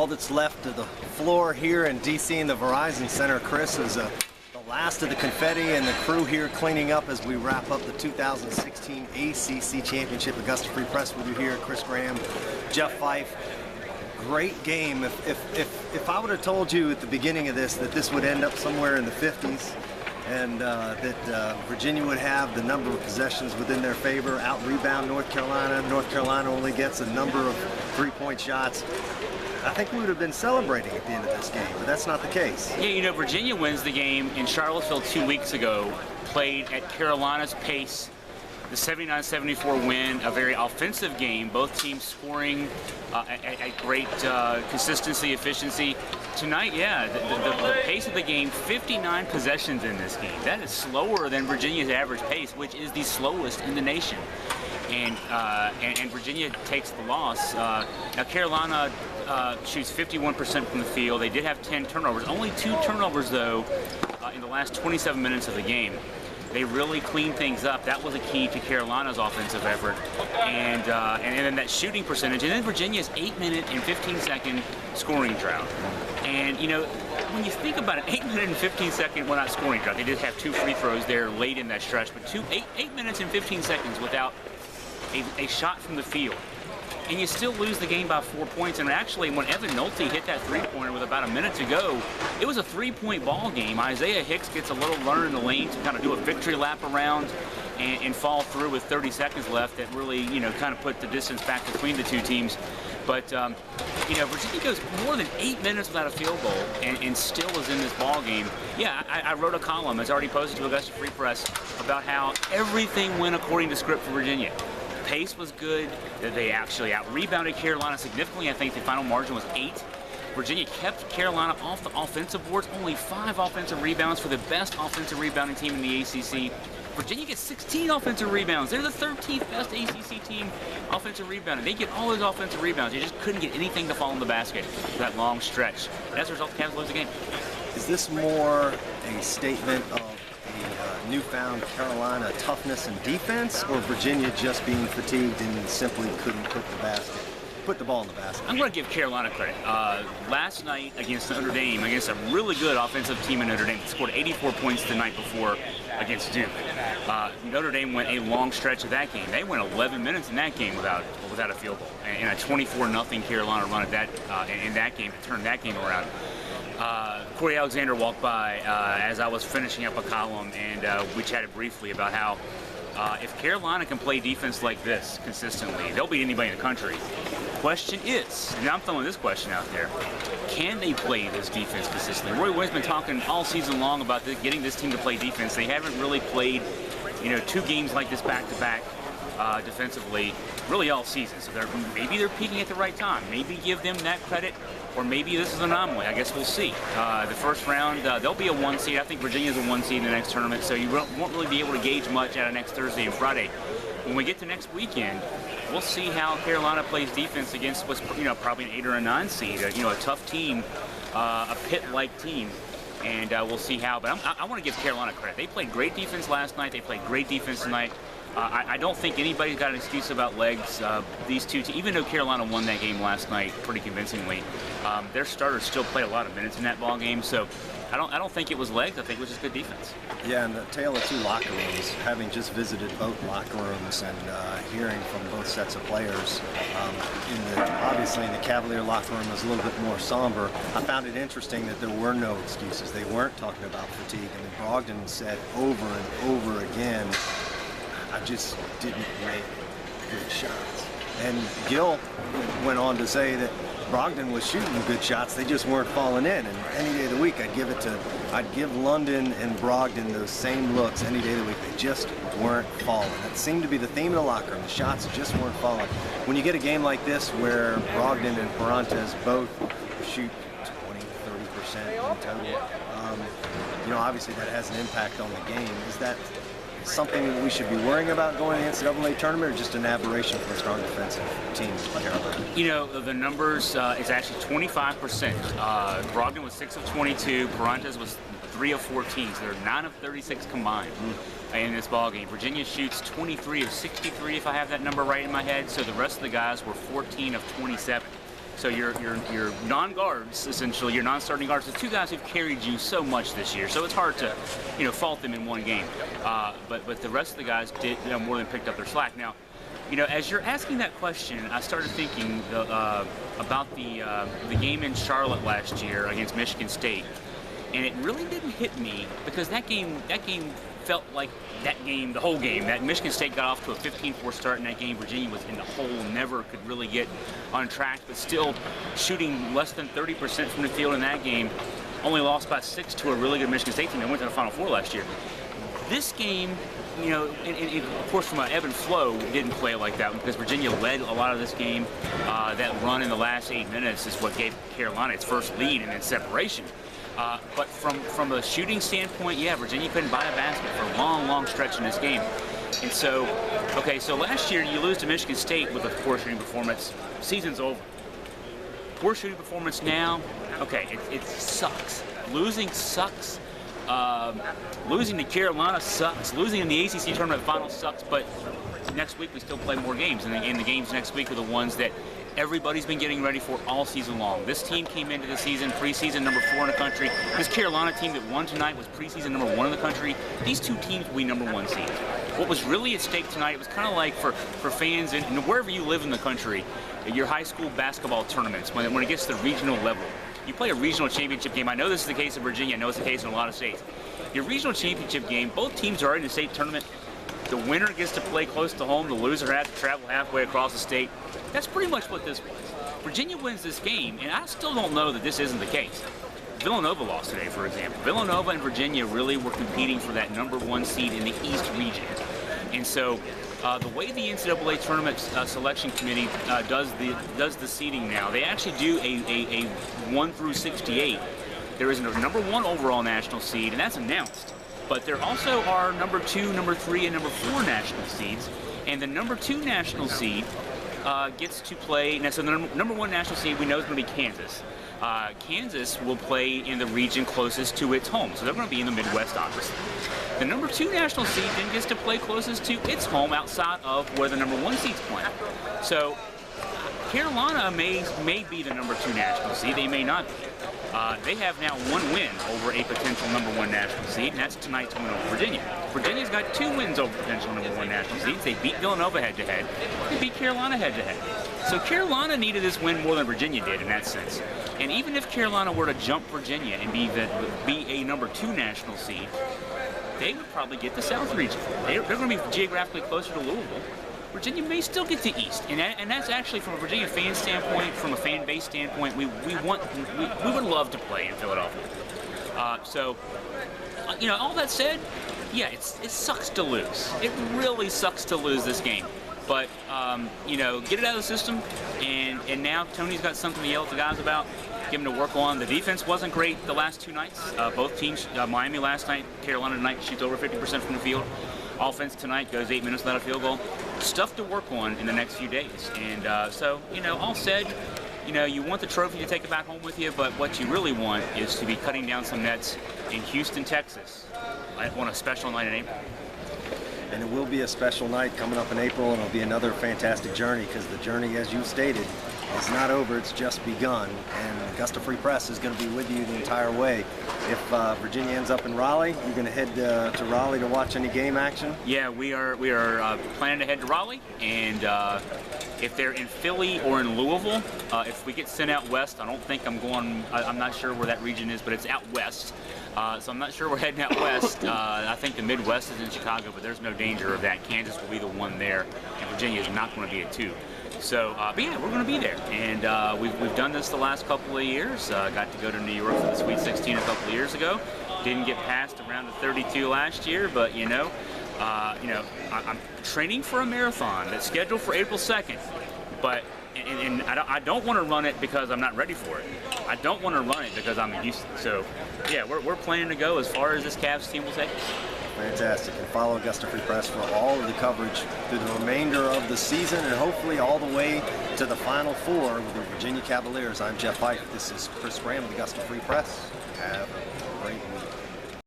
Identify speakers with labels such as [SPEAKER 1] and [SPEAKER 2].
[SPEAKER 1] all that's left of the floor here in DC in the Verizon Center, Chris, is the last of the confetti and the crew here cleaning up as we wrap up the 2016 ACC Championship. Augusta Free Press with you here, Chris Graham, Jeff Fife. Great game. If I would have told you at the beginning of this that this would end up somewhere in the 50s and that Virginia would have the number of possessions within their favor, out-rebound North Carolina only gets a number of three-point shots, I think we would have been celebrating at the end of this game, but that's not the case.
[SPEAKER 2] Yeah, you know, Virginia wins the game in Charlottesville 2 weeks ago, played at Carolina's pace, the 79-74 win, a very offensive game, both teams scoring at great consistency, efficiency. Tonight, yeah, the pace of the game, 59 possessions in this game. That is slower than Virginia's average pace, which is the slowest in the nation. And Virginia takes the loss. Now Carolina shoots 51% from the field. They did have 10 turnovers. Only 2 turnovers, though, in the last 27 minutes of the game. They really cleaned things up. That was a key to Carolina's offensive effort. And then that shooting percentage. And then Virginia's 8-minute and 15-second scoring drought. And, you know, when you think about an 8-minute and 15-second, well, not scoring drought. They did have 2 free throws there late in that stretch. But 8 minutes and 15 seconds without a shot from the field. And you still lose the game by 4 points. And actually, when Evan Nolte hit that three-pointer with about a minute to go, it was a 3-point ball game. Isaiah Hicks gets a little runner in the lane to kind of do a victory lap around and fall through with 30 seconds left. That really, you know, kind of put the distance back between the two teams. But, you know, Virginia goes more than 8 minutes without a field goal and still is in this ball game. Yeah, I wrote a column, it's already posted to Augusta Free Press, about how everything went according to script for Virginia. Pace was good, that they actually out-rebounded Carolina significantly. I think the final margin was 8. Virginia kept Carolina off the offensive boards, only 5 offensive rebounds for the best offensive rebounding team in the ACC. Virginia gets 16 offensive rebounds. They're the 13th best ACC team offensive rebounding. They get all those offensive rebounds. They just couldn't get anything to fall in the basket for that long stretch. And as a result, the Cavs lose the game.
[SPEAKER 1] Is this more a statement of newfound Carolina toughness and defense, or Virginia just being fatigued and simply couldn't put the ball in the basket?
[SPEAKER 2] I'm going to give Carolina credit. Last night against Notre Dame, against a really good offensive team in Notre Dame, scored 84 points the night before against Duke. Notre Dame went a long stretch of that game. They went 11 minutes in that game without a field goal, and a 24-0 Carolina run at that in that game to turn that game around. Corey Alexander walked by as I was finishing up a column, and we chatted briefly about how if Carolina can play defense like this consistently, they'll beat anybody in the country. Question is, and I'm throwing this question out there, can they play this defense consistently? Roy Williams has been talking all season long about getting this team to play defense. They haven't really played, you know, 2 games like this back-to-back defensively really all season. So maybe they're peaking at the right time. Maybe give them that credit, or maybe this is an anomaly. I guess we'll see. The first round, they'll be a 1 seed. I think Virginia's a 1 seed in the next tournament, so you won't really be able to gauge much out of next Thursday and Friday. When we get to next weekend, we'll see how Carolina plays defense against what's, you know, probably an 8 or a 9 seed. You know, a tough team, a Pitt-like team. And we'll see how. But I want to give Carolina credit. They played great defense last night. They played great defense tonight. I don't think anybody's got an excuse about legs. These two teams, even though Carolina won that game last night pretty convincingly, their starters still played a lot of minutes in that ball game. So I don't think it was legs. I think it was just good defense.
[SPEAKER 1] Yeah, and the tale of 2 locker rooms, having just visited both locker rooms and hearing from both sets of players, obviously in the Cavalier locker room was a little bit more somber. I found it interesting that there were no excuses. They weren't talking about fatigue. I mean, Brogdon said over and over again, I just didn't make good shots. And Gill went on to say that Brogdon was shooting good shots, they just weren't falling in. And any day of the week, I'd give London and Brogdon those same looks any day of the week. They just weren't falling. That seemed to be the theme of the locker room. The shots just weren't falling. When you get a game like this where Brogdon and Parantes both shoot 20-30% in total, you know, obviously that has an impact on the game. Is that something that we should be worrying about going to the NCAA tournament, or just an aberration for a strong defensive team like Carolina?
[SPEAKER 2] You know, the numbers is actually 25%. Brogdon was 6 of 22. Parantes was 3 of 14. So they're 9 of 36 combined in this ball game. Virginia shoots 23 of 63, if I have that number right in my head. So the rest of the guys were 14 of 27. So your non-guards, essentially, your non-starting guards, the two guys who've carried you so much this year. So it's hard to, fault them in one game. But the rest of the guys did more than picked up their slack. Now, as you're asking that question, I started thinking about the game in Charlotte last year against Michigan State, and it really didn't hit me because that game felt like the whole game. That Michigan State got off to a 15-4 start in that game. Virginia was in the hole, never could really get on track, but still shooting less than 30% from the field in that game. Only lost by 6 to a really good Michigan State team that went to the Final Four last year. This game, of course, from an ebb and flow, didn't play like that because Virginia led a lot of this game. That run in the last 8 minutes is what gave Carolina its first lead and its separation. But from a shooting standpoint, yeah, Virginia couldn't buy a basket for a long, long stretch in this game. And so, so last year you lose to Michigan State with a poor shooting performance. Season's over. Poor shooting performance now, it sucks. Losing sucks. Losing to Carolina sucks. Losing in the ACC Tournament Final sucks. But next week we still play more games, and the games next week are the ones that everybody's been getting ready for all season long. This team came into the season preseason number 4 in the country. This Carolina team that won tonight was preseason number 1 in the country. These two teams will be number 1 seeds. What was really at stake tonight, it was kind of like for fans and wherever you live in the country, your high school basketball tournaments, when it gets to the regional level. You play a regional championship game. I know this is the case in Virginia. I know it's the case in a lot of states. Your regional championship game, both teams are in the state tournament. The winner gets to play close to home. The loser has to travel halfway across the state. That's pretty much what this was. Virginia wins this game, and I still don't know that this isn't the case. Villanova lost today, for example. Villanova and Virginia really were competing for that number 1 seed in the East region. And so the way the NCAA Tournament Selection Committee does the seeding now, they actually do a 1 through 68. There is a number 1 overall national seed, and that's announced. But there also are number 2, number 3, and number 4 national seeds. And the number 2 national seed gets to play. Now, so the number 1 national seed we know is going to be Kansas. Kansas will play in the region closest to its home, so they're going to be in the Midwest, obviously. The number 2 national seed then gets to play closest to its home outside of where the number 1 seed's playing. So Carolina may be the number 2 national seed. They may not be. They have now 1 win over a potential number 1 national seed, and that's tonight's win over Virginia. Virginia's got 2 wins over potential number 1 national seeds. They beat Villanova head-to-head. They beat Carolina head-to-head. So Carolina needed this win more than Virginia did in that sense. And even if Carolina were to jump Virginia and be a number 2 national seed, they would probably get the South region. They're going to be geographically closer to Louisville. Virginia may still get the East, and that's actually from a Virginia fan standpoint, from a fan base standpoint, we would love to play in Philadelphia. All that said, yeah, it sucks to lose. It really sucks to lose this game. But get it out of the system, and now Tony's got something to yell at the guys about. Give them to work on. The defense wasn't great the last 2 nights. Both teams, Miami last night, Carolina tonight, shoots over 50% from the field. Offense tonight goes 8 minutes without a field goal. Stuff to work on in the next few days. And all said, you want the trophy to take it back home with you, but what you really want is to be cutting down some nets in Houston, Texas, on a special night in April.
[SPEAKER 1] And it will be a special night coming up in April, and it'll be another fantastic journey because the journey, as you stated, is not over, it's just begun. And Augusta Free Press is going to be with you the entire way. If Virginia ends up in Raleigh, you're going to head to Raleigh to watch any game action?
[SPEAKER 2] Yeah, we are planning to head to Raleigh, and if they're in Philly or in Louisville, if we get sent out west, I don't think I'm going, I'm not sure where that region is, but it's out west. So I'm not sure we're heading out west. I think the Midwest is in Chicago, but there's no danger of that. Kansas will be the 1 there, and Virginia is not going to be at 2. So, but yeah, we're going to be there, and we've done this the last couple of years. Got to go to New York for the Sweet 16 a couple of years ago. Didn't get past the round of 32 last year, but I'm training for a marathon that's scheduled for April 2nd, but. And I don't want to run it because I'm not ready for it. I don't want to run it because I'm in Houston. So, yeah, we're planning to go as far as this Cavs team will take us.
[SPEAKER 1] Fantastic. And follow Augusta Free Press for all of the coverage through the remainder of the season and hopefully all the way to the Final Four with the Virginia Cavaliers. I'm Jeff Fife. This is Chris Graham with Augusta Free Press. Have